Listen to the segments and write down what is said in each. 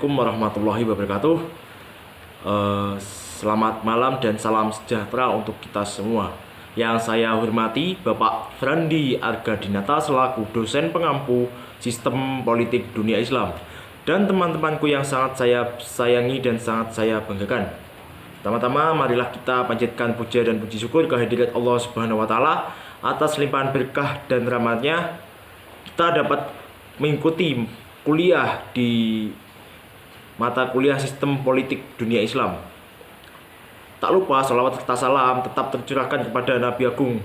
Assalamualaikum warahmatullahi wabarakatuh. Selamat malam dan salam sejahtera untuk kita semua. Yang saya hormati Bapak Frandi Argadinata selaku dosen pengampu Sistem Politik Dunia Islam, dan teman-temanku yang sangat saya sayangi dan sangat saya banggakan. Pertama-tama marilah kita panjatkan puja dan puji syukur kehadirat Allah Subhanahu wa taala atas limpahan berkah dan rahmatnya kita dapat mengikuti kuliah di mata kuliah Sistem Politik Dunia Islam. Tak lupa salawat serta salam tetap tercurahkan kepada Nabi Agung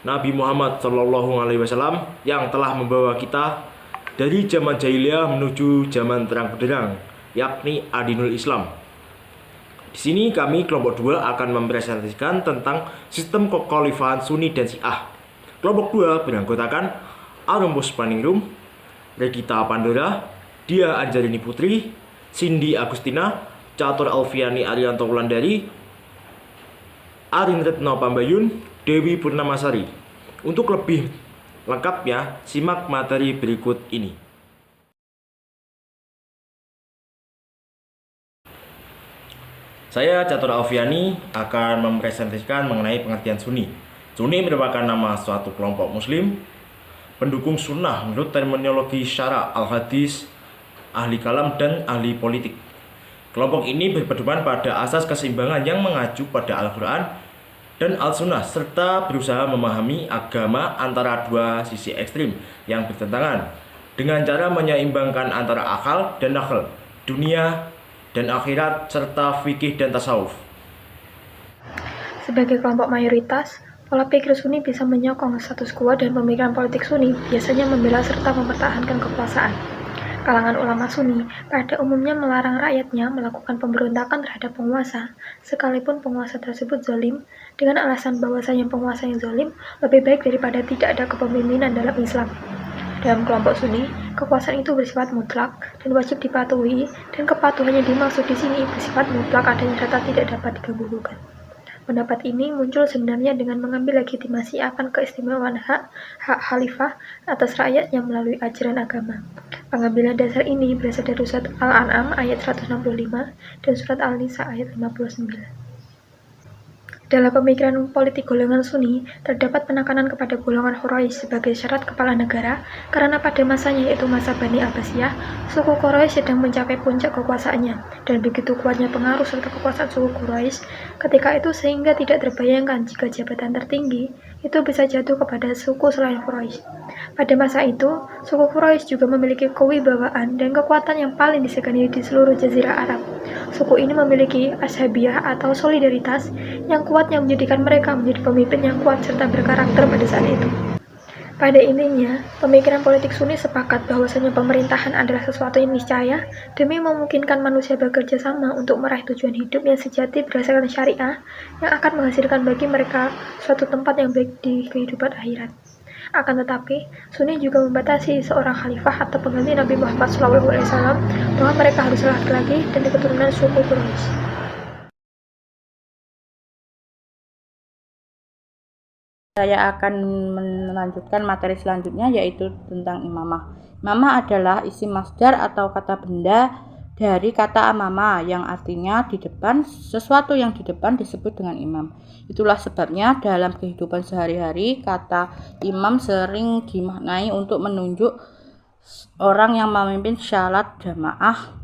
Nabi Muhammad SAW yang telah membawa kita dari zaman jahiliyah menuju zaman terang benderang, yakni Adinul Islam. Di sini kami kelompok 2 akan mempresentasikan tentang sistem kekhalifahan Sunni dan Syiah. Kelompok 2 beranggotakan Arumus Paningrum, Regita Pandora, Dia Anjarini Putri, Cindy Agustina, Catur Alfiani Arianto Wulandari, Arin Retno Pambayun, Dewi Purnamasari. Untuk lebih lengkapnya, simak materi berikut ini. Saya Catur Alfiani akan mempresentasikan mengenai pengertian Sunni. Sunni merupakan nama suatu kelompok muslim pendukung sunnah menurut terminologi syara, al-hadis, ahli kalam, dan ahli politik. Kelompok ini berpedoman pada asas keseimbangan yang mengacu pada Al-Quran dan Al-Sunnah, serta berusaha memahami agama antara dua sisi ekstrim yang bertentangan dengan cara menyeimbangkan antara akal dan nakal, dunia dan akhirat, serta fikih dan tasawuf. Sebagai kelompok mayoritas, pola pikir Sunni bisa menyokong status quo, dan pemikiran politik Sunni biasanya membela serta mempertahankan kekuasaan. Kalangan ulama Sunni pada umumnya melarang rakyatnya melakukan pemberontakan terhadap penguasa, sekalipun penguasa tersebut zalim, dengan alasan bahwasanya penguasa yang zalim lebih baik daripada tidak ada kepemimpinan dalam Islam. Dalam kelompok Sunni, kekuasaan itu bersifat mutlak dan wajib dipatuhi, dan kepatuhan yang dimaksud di sini bersifat mutlak adanya serta tidak dapat diganggu-gugat. Pendapat ini muncul sebenarnya dengan mengambil legitimasi akan keistimewaan hak khalifah atas rakyatnya melalui ajaran agama. Pengambilan dasar ini berasal dari surat Al-An'am ayat 165 dan surat Al-Nisa ayat 59. Dalam pemikiran politik golongan Sunni, terdapat penekanan kepada golongan Quraisy sebagai syarat kepala negara, karena pada masanya, yaitu masa Bani Abbasiyah, suku Quraisy sedang mencapai puncak kekuasaannya, dan begitu kuatnya pengaruh serta kekuasaan suku Quraisy ketika itu sehingga tidak terbayangkan jika jabatan tertinggi itu bisa jatuh kepada suku selain Quraisy. Pada masa itu, suku Quraisy juga memiliki kewibawaan dan kekuatan yang paling disegani di seluruh jazirah Arab. Suku ini memiliki ashabiyah atau solidaritas yang kuat yang menjadikan mereka menjadi pemimpin yang kuat serta berkarakter pada saat itu. Pada intinya, pemikiran politik Sunni sepakat bahwasanya pemerintahan adalah sesuatu yang niscaya demi memungkinkan manusia bekerja sama untuk meraih tujuan hidup yang sejati berdasarkan syariah yang akan menghasilkan bagi mereka suatu tempat yang baik di kehidupan akhirat. Akan tetapi, Sunni juga membatasi seorang khalifah atau pengganti Nabi Muhammad SAW bahwa mereka harus laki-laki dan keturunan suku Quraisy. Saya akan melanjutkan materi selanjutnya, yaitu tentang imamah. Imamah adalah isim masdar atau kata benda dari kata amama yang artinya di depan. Sesuatu yang di depan disebut dengan imam. Itulah sebabnya dalam kehidupan sehari-hari kata imam sering dimaknai untuk menunjuk orang yang memimpin salat jamaah.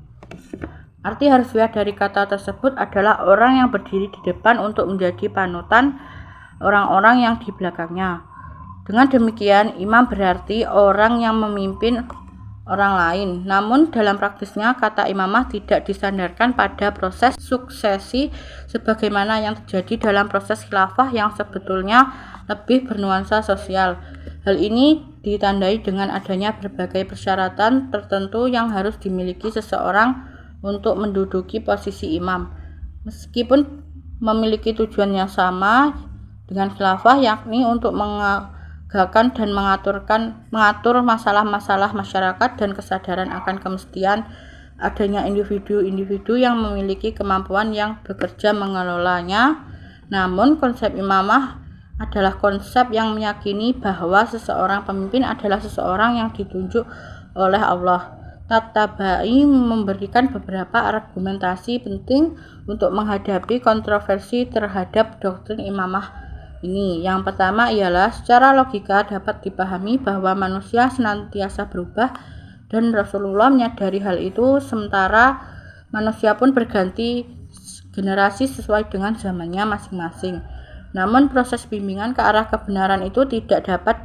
Arti harfiah dari kata tersebut adalah orang yang berdiri di depan untuk menjadi panutan orang-orang yang di belakangnya. Dengan demikian, imam berarti orang yang memimpin orang lain. Namun dalam praktisnya, kata imamah tidak disandarkan pada proses suksesi sebagaimana yang terjadi dalam proses khilafah yang sebetulnya lebih bernuansa sosial. Hal ini ditandai dengan adanya berbagai persyaratan tertentu yang harus dimiliki seseorang untuk menduduki posisi imam, meskipun memiliki tujuan yang sama dengan khilafah, yakni untuk menegakkan dan mengatur masalah-masalah masyarakat dan kesadaran akan kemestian adanya individu-individu yang memiliki kemampuan yang bekerja mengelolanya. Namun konsep imamah adalah konsep yang meyakini bahwa seseorang pemimpin adalah seseorang yang ditunjuk oleh Allah. Tatabai memberikan beberapa argumentasi penting untuk menghadapi kontroversi terhadap doktrin imamah ini. Yang pertama ialah secara logika dapat dipahami bahwa manusia senantiasa berubah dan Rasulullah menyadari hal itu, sementara manusia pun berganti generasi sesuai dengan zamannya masing-masing. Namun proses bimbingan ke arah kebenaran itu tidak dapat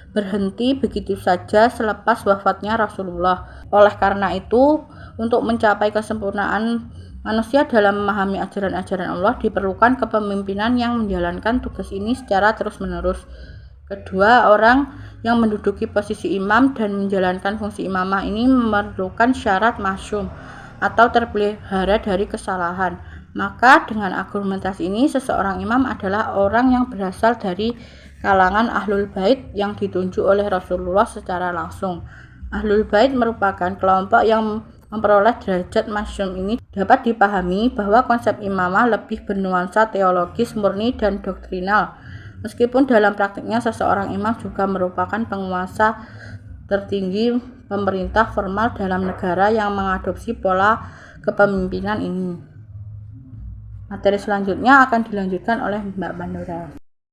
berhenti begitu saja selepas wafatnya Rasulullah. Oleh karena itu, untuk mencapai kesempurnaan manusia dalam memahami ajaran-ajaran Allah diperlukan kepemimpinan yang menjalankan tugas ini secara terus-menerus. Kedua, orang yang menduduki posisi imam dan menjalankan fungsi imamah ini memerlukan syarat masyum atau terpelihara dari kesalahan. Maka dengan argumentasi ini, seseorang imam adalah orang yang berasal dari kalangan Ahlul Bait yang ditunjuk oleh Rasulullah secara langsung. Ahlul Bait merupakan kelompok yang memperoleh derajat masyum. Ini dapat dipahami bahwa konsep imamah lebih bernuansa teologis murni dan doktrinal. Meskipun dalam praktiknya seseorang imam juga merupakan penguasa tertinggi pemerintah formal dalam negara yang mengadopsi pola kepemimpinan ini. Materi selanjutnya akan dilanjutkan oleh Mbak Manura.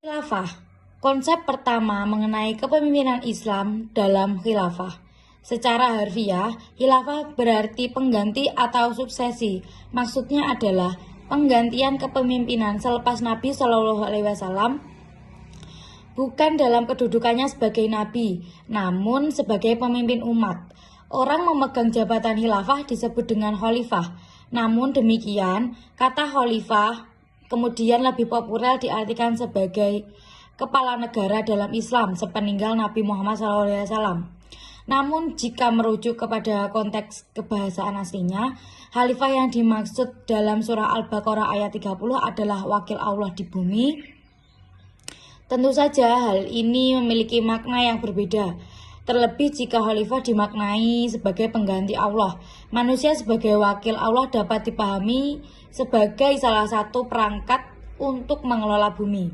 Khilafah. Konsep pertama mengenai kepemimpinan Islam dalam khilafah. Secara harfiah, khilafah berarti pengganti atau suksesi. Maksudnya adalah penggantian kepemimpinan selepas Nabi Shallallahu Alaihi Wasallam, bukan dalam kedudukannya sebagai nabi, namun sebagai pemimpin umat. Orang memegang jabatan khilafah disebut dengan khalifah. Namun demikian, kata khalifah kemudian lebih populer diartikan sebagai kepala negara dalam Islam sepeninggal Nabi Muhammad SAW. Namun jika merujuk kepada konteks kebahasaan aslinya, khalifah yang dimaksud dalam surah Al-Baqarah ayat 30 adalah wakil Allah di bumi. Tentu saja hal ini memiliki makna yang berbeda. Terlebih jika khalifah dimaknai sebagai pengganti Allah. Manusia sebagai wakil Allah dapat dipahami sebagai salah satu perangkat untuk mengelola bumi.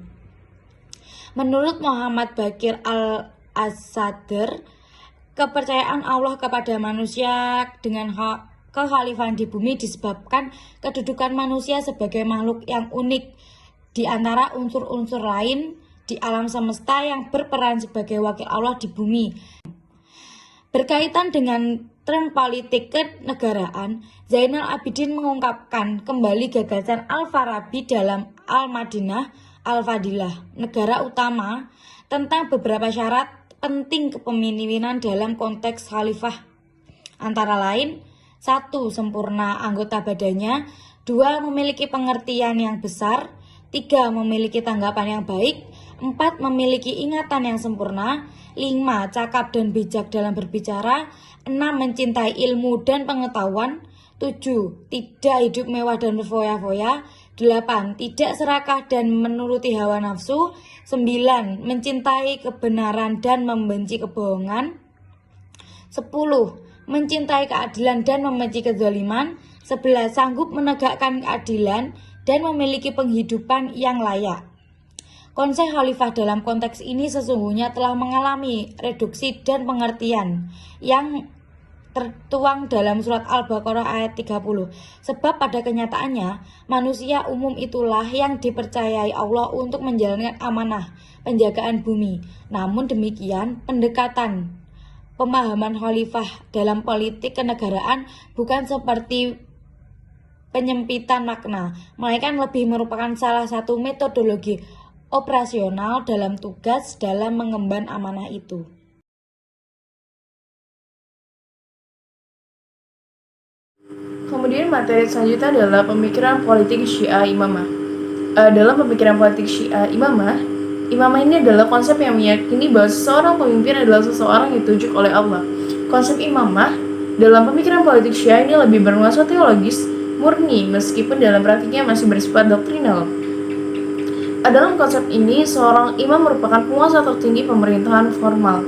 Menurut Muhammad Baqir Al-Asadr, kepercayaan Allah kepada manusia dengan kekhalifahan di bumi disebabkan kedudukan manusia sebagai makhluk yang unik di antara unsur-unsur lain di alam semesta yang berperan sebagai wakil Allah di bumi. Berkaitan dengan tren politik kenegaraan, Zainal Abidin mengungkapkan kembali gagasan Al-Farabi dalam Al-Madinah Al-Fadilah, negara utama, tentang beberapa syarat penting kepemimpinan dalam konteks khalifah. Antara lain, 1. Sempurna anggota badannya, 2. Memiliki pengertian yang besar, 3. Memiliki tanggapan yang baik, 4. Memiliki ingatan yang sempurna, 5. Cakap dan bijak dalam berbicara, 6. Mencintai ilmu dan pengetahuan, 7. Tidak hidup mewah dan berfoya-foya, 8. Tidak serakah dan menuruti hawa nafsu, 9. Mencintai kebenaran dan membenci kebohongan, 10. Mencintai keadilan dan membenci kezaliman, 11. Sanggup menegakkan keadilan dan memiliki penghidupan yang layak. Konsep khalifah dalam konteks ini sesungguhnya telah mengalami reduksi dan pengertian yang tertuang dalam surat Al-Baqarah ayat 30. Sebab pada kenyataannya, manusia umum itulah yang dipercayai Allah untuk menjalankan amanah penjagaan bumi. Namun demikian, pendekatan pemahaman khalifah dalam politik kenegaraan bukan seperti penyempitan makna, melainkan lebih merupakan salah satu metodologi operasional dalam tugas dalam mengemban amanah itu. Kemudian materi selanjutnya adalah pemikiran politik Syiah Imamah. Dalam pemikiran politik Syiah Imamah ini adalah konsep yang meyakini bahwa seseorang pemimpin adalah seseorang yang ditunjuk oleh Allah. Konsep imamah dalam pemikiran politik Syiah ini lebih bernuansa teologis, murni, meskipun dalam praktiknya masih bersifat doktrinal. Dalam konsep ini, seorang imam merupakan penguasa tertinggi pemerintahan formal.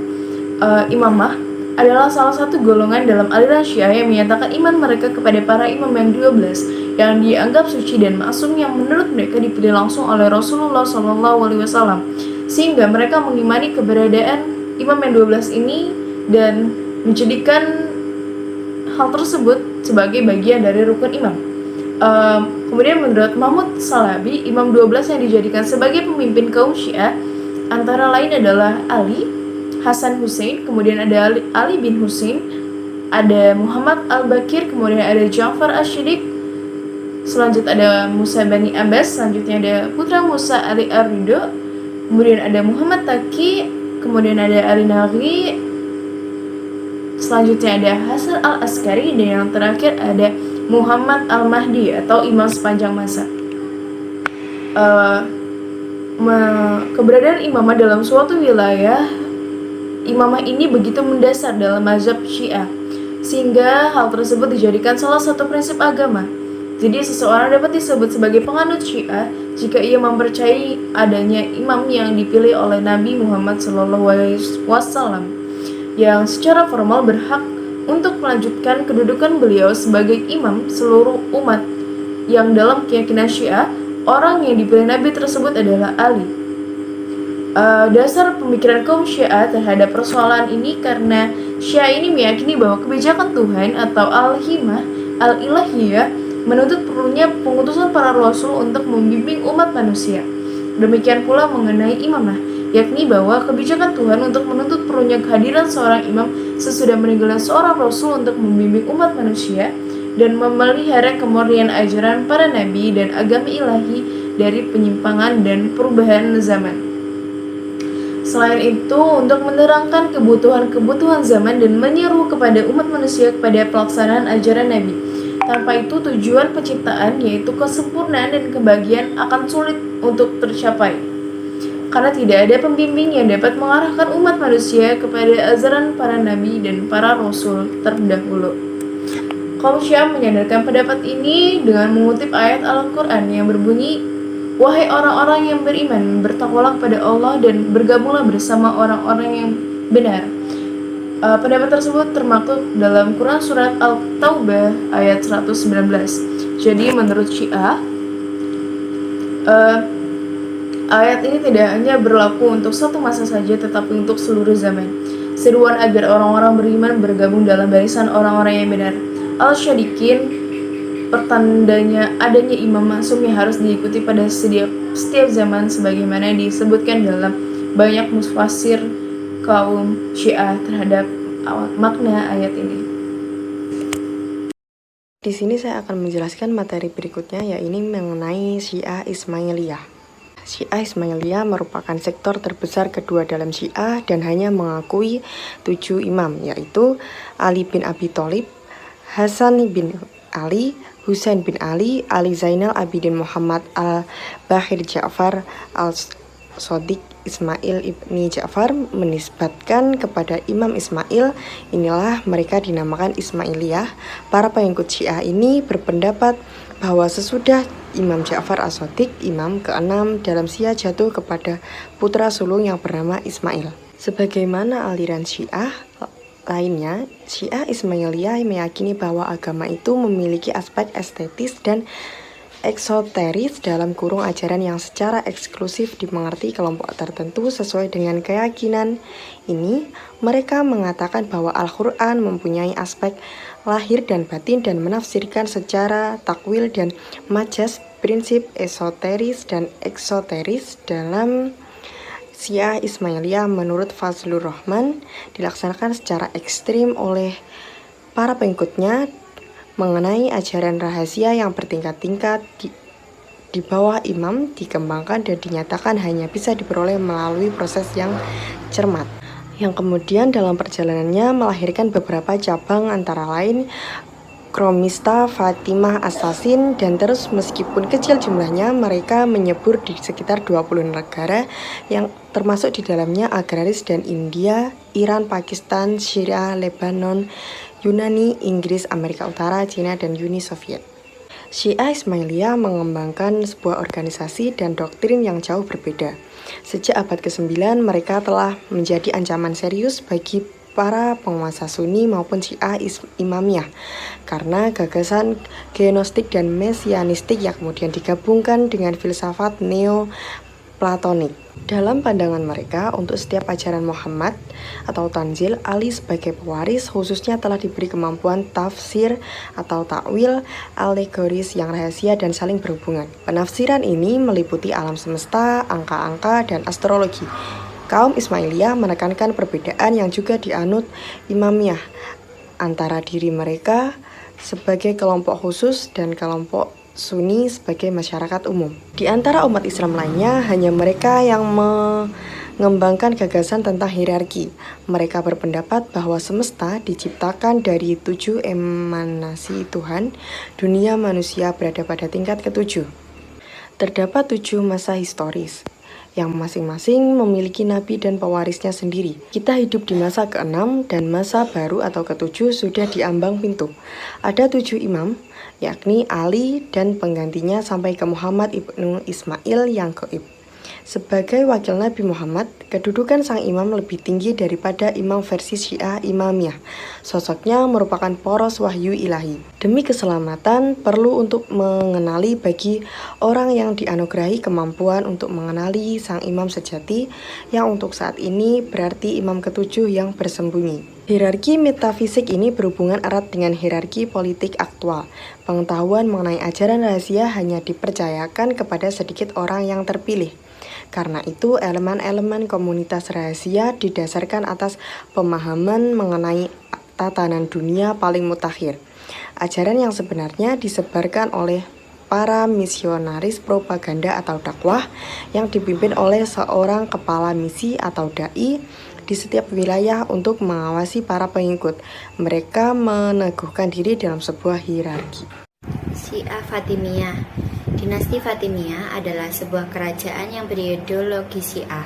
Imamah adalah salah satu golongan dalam aliran Syiah yang menyatakan iman mereka kepada para imam yang 12 yang dianggap suci dan maksum yang menurut mereka dipilih langsung oleh Rasulullah SAW, sehingga mereka mengimani keberadaan imam yang 12 ini dan menjadikan hal tersebut sebagai bagian dari rukun imam. Kemudian menurut Mahmud Salabi, imam 12 yang dijadikan sebagai pemimpin kaum Syiah antara lain adalah Ali, Hasan Hussein, kemudian ada Ali bin Hussein, ada Muhammad Al-Bakir, kemudian ada Ja'far Asy-Syiddiq, selanjutnya ada Musa Bani Abbas, selanjutnya ada putra Musa Ali Ar-Ridho, kemudian ada Muhammad Taqi, kemudian ada Ali Naghi, selanjutnya ada Hasan Al-Askari, dan yang terakhir ada Muhammad Al-Mahdi atau imam sepanjang masa. Keberadaan imamah dalam suatu wilayah, imamah ini begitu mendasar dalam mazhab Syiah, sehingga hal tersebut dijadikan salah satu prinsip agama. Jadi seseorang dapat disebut sebagai penganut Syiah jika ia mempercayai adanya imam yang dipilih oleh Nabi Muhammad SAW, yang secara formal berhak untuk melanjutkan kedudukan beliau sebagai imam seluruh umat, yang dalam keyakinan Syiah, orang yang dipilih Nabi tersebut adalah Ali. Dasar pemikiran kaum Syiah terhadap persoalan ini karena Syiah ini meyakini bahwa kebijakan Tuhan atau al-himah, al-ilahiyah menuntut perlunya pengutusan para rasul untuk membimbing umat manusia. Demikian pula mengenai imamah, yakni bahwa kebijakan Tuhan untuk menuntut perlunya kehadiran seorang imam sesudah meninggalnya seorang rasul untuk membimbing umat manusia dan memelihara kemurnian ajaran para nabi dan agama ilahi dari penyimpangan dan perubahan zaman. Selain itu, untuk menerangkan kebutuhan-kebutuhan zaman dan menyeru kepada umat manusia kepada pelaksanaan ajaran nabi. Tanpa itu, tujuan penciptaan, yaitu kesempurnaan dan kebahagiaan, akan sulit untuk tercapai. Karena tidak ada pembimbing yang dapat mengarahkan umat manusia kepada ajaran para nabi dan para rasul terdahulu. Kaum Syiah menyadarkan pendapat ini dengan mengutip ayat Al-Quran yang berbunyi, "Wahai orang-orang yang beriman, bertakwalah kepada Allah dan bergabunglah bersama orang-orang yang benar." Pendapat tersebut termaktub dalam Quran Surat Al-Taubah ayat 119. Jadi menurut Syiah, ayat ini tidak hanya berlaku untuk satu masa saja, tetapi untuk seluruh zaman. Seruan agar orang-orang beriman bergabung dalam barisan orang-orang yang benar. Al-Syadiqin, pertandanya adanya imam maksum yang harus diikuti pada setiap zaman, sebagaimana disebutkan dalam banyak mufasir kaum Syiah terhadap makna ayat ini. Di sini saya akan menjelaskan materi berikutnya, yaitu mengenai Syiah Ismailiyah. Syiah Ismailiyah merupakan sektor terbesar kedua dalam Syiah dan hanya mengakui 7 imam, yaitu Ali bin Abi Thalib, Hasan bin Ali, Husain bin Ali, Ali Zainal Abidin Muhammad Al-Baqir Ja'far Al-Shadiq Ismail ibni Ja'far, menisbatkan kepada Imam Ismail. Inilah mereka dinamakan Ismailiyah. Para pengikut Syiah ini berpendapat bahwa sesudah Imam Ja'far As-Shadiq, imam ke-6 dalam Syiah jatuh kepada putra sulung yang bernama Ismail. Sebagaimana aliran Syiah lainnya, Syiah Ismailiyah meyakini bahwa agama itu memiliki aspek estetis dan eksoteris dalam kurung ajaran yang secara eksklusif dimengerti kelompok tertentu sesuai dengan keyakinan ini. Mereka mengatakan bahwa Al-Quran mempunyai aspek lahir dan batin dan menafsirkan secara takwil dan majas prinsip esoteris dan eksoteris. Dalam Syiah Ismailiyah menurut Fazlur Rahman dilaksanakan secara ekstrim oleh para pengikutnya mengenai ajaran rahasia yang bertingkat-tingkat di bawah imam, dikembangkan dan dinyatakan hanya bisa diperoleh melalui proses yang cermat, yang kemudian dalam perjalanannya melahirkan beberapa cabang antara lain Kromista, Fatimah, Asasin, dan terus meskipun kecil jumlahnya, mereka menyebur di sekitar 20 negara yang termasuk di dalamnya agraris dan India, Iran, Pakistan, Syria, Lebanon, Yunani, Inggris, Amerika Utara, Cina, dan Uni Soviet. Syiah Ismailiyah mengembangkan sebuah organisasi dan doktrin yang jauh berbeda. Sejak abad ke-9, mereka telah menjadi ancaman serius bagi para penguasa Sunni maupun Syiah Imamiyah karena gagasan gnostik dan mesianistik yang kemudian digabungkan dengan filsafat Platonik. Dalam pandangan mereka, untuk setiap ajaran Muhammad atau Tanzil, Ali sebagai pewaris khususnya telah diberi kemampuan tafsir atau takwil alegoris yang rahasia dan saling berhubungan. Penafsiran ini meliputi alam semesta, angka-angka, dan astrologi. Kaum Ismailiyah menekankan perbedaan yang juga dianut Imamiyah antara diri mereka sebagai kelompok khusus dan kelompok Sunni sebagai masyarakat umum. Di antara umat Islam lainnya, hanya mereka yang mengembangkan gagasan tentang hierarki. Mereka berpendapat bahwa semesta diciptakan dari 7 emanasi Tuhan, dunia manusia berada pada tingkat ke-7. Terdapat 7 masa historis, yang masing-masing memiliki nabi dan pewarisnya sendiri. Kita hidup di masa ke-6 dan masa baru atau ke-7 sudah diambang pintu. Ada 7 imam, yakni Ali dan penggantinya sampai ke Muhammad ibnu Ismail yang gaib. Sebagai wakil Nabi Muhammad, kedudukan sang imam lebih tinggi daripada imam versi Syiah Imamiyah. Sosoknya merupakan poros wahyu ilahi. Demi keselamatan, perlu untuk mengenali bagi orang yang dianugerahi kemampuan untuk mengenali sang imam sejati, yang untuk saat ini berarti imam ke-7 yang bersembunyi. Hierarki metafisik ini berhubungan erat dengan hierarki politik aktual. Pengetahuan mengenai ajaran rahasia hanya dipercayakan kepada sedikit orang yang terpilih. Karena itu, elemen-elemen komunitas rahasia didasarkan atas pemahaman mengenai tatanan dunia paling mutakhir. Ajaran yang sebenarnya disebarkan oleh para misionaris propaganda atau dakwah yang dipimpin oleh seorang kepala misi atau dai di setiap wilayah untuk mengawasi para pengikut. Mereka meneguhkan diri dalam sebuah hierarki. Syiah Fatimiyah. Dinasti Fatimiyah adalah sebuah kerajaan yang berideologi Syiah,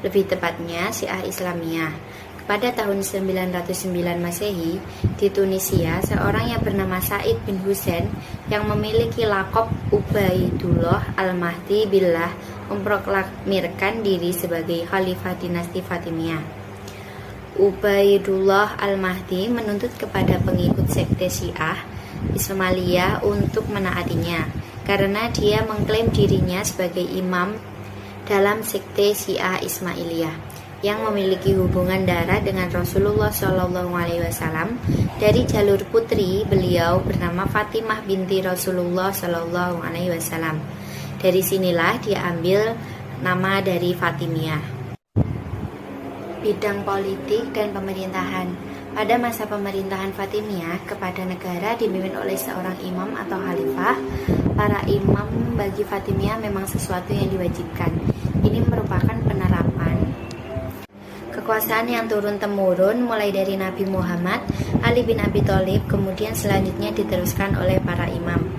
lebih tepatnya Syiah Islamiyah. Pada tahun 909 Masehi, di Tunisia, seorang yang bernama Said bin Husain yang memiliki lakop Ubaidullah Al-Mahdi Billah memproklamirkan diri sebagai khalifah dinasti Fatimiyah. Ubaidullah Al-Mahdi menuntut kepada pengikut sekte Syiah Ismailiyah untuk menaatinya, karena dia mengklaim dirinya sebagai imam dalam sekte Syiah Ismailiyah yang memiliki hubungan darah dengan Rasulullah SAW. Dari jalur putri beliau bernama Fatimah binti Rasulullah SAW. Dari sinilah dia ambil nama dari Fatimiyah. Bidang politik dan pemerintahan. Pada masa pemerintahan Fatimiyah, kepada negara dipimpin oleh seorang imam atau khalifah. Para imam bagi Fatimiyah memang sesuatu yang diwajibkan. Ini merupakan penerapan kekuasaan yang turun-temurun mulai dari Nabi Muhammad, Ali bin Abi Thalib, kemudian selanjutnya diteruskan oleh para imam.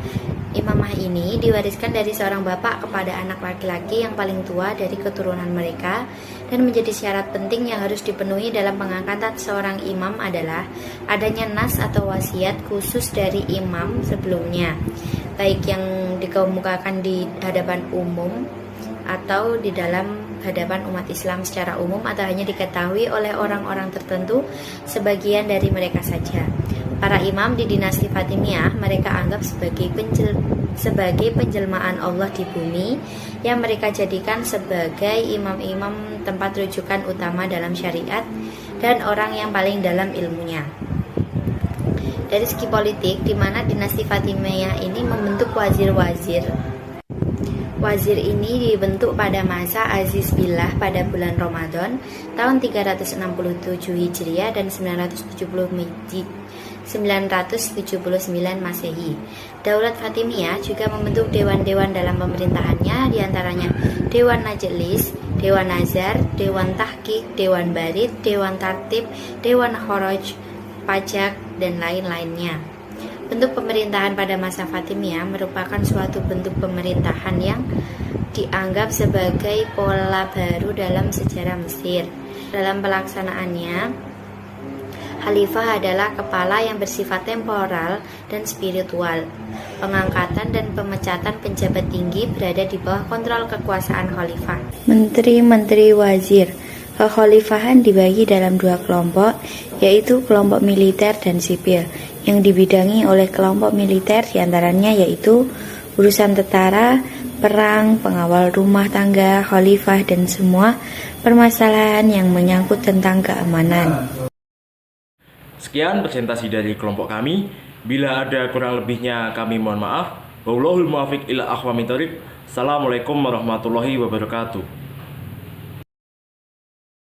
Imamah ini diwariskan dari seorang bapak kepada anak laki-laki yang paling tua dari keturunan mereka, dan menjadi syarat penting yang harus dipenuhi dalam pengangkatan seorang imam adalah adanya nas atau wasiat khusus dari imam sebelumnya, baik yang dikemukakan di hadapan umum atau di dalam hadapan umat Islam secara umum, atau hanya diketahui oleh orang-orang tertentu, sebagian dari mereka saja. Para imam di dinasti Fatimiyah mereka anggap sebagai penjelmaan Allah di bumi, yang mereka jadikan sebagai imam-imam tempat rujukan utama dalam syariat dan orang yang paling dalam ilmunya. Dari segi politik, di mana dinasti Fatimiyah ini membentuk wazir-wazir. Wazir ini dibentuk pada masa Aziz Billah pada bulan Ramadan tahun 367 Hijriah dan 979 Masehi. Daulat Fatimiyah juga membentuk dewan-dewan dalam pemerintahannya, diantaranya Dewan Majelis, Dewan Nazar, Dewan Tahqiq, Dewan Barid, Dewan Tartib, Dewan Khoroj, Pajak, dan lain-lainnya. Bentuk pemerintahan pada masa Fatimiyah merupakan suatu bentuk pemerintahan yang dianggap sebagai pola baru dalam sejarah Mesir. Dalam pelaksanaannya, khalifah adalah kepala yang bersifat temporal dan spiritual. Pengangkatan dan pemecatan penjabat tinggi berada di bawah kontrol kekuasaan khalifah. Menteri-menteri wazir. Kekhalifahan dibagi dalam dua kelompok, yaitu kelompok militer dan sipil, yang dibidangi oleh kelompok militer diantaranya yaitu urusan tentara, perang, pengawal rumah tangga, khalifah, dan semua permasalahan yang menyangkut tentang keamanan. Sekian presentasi dari kelompok kami. Bila ada kurang lebihnya kami mohon maaf. Wallahul muwaffiq ila aqwamit thoriq. Assalamualaikum warahmatullahi wabarakatuh.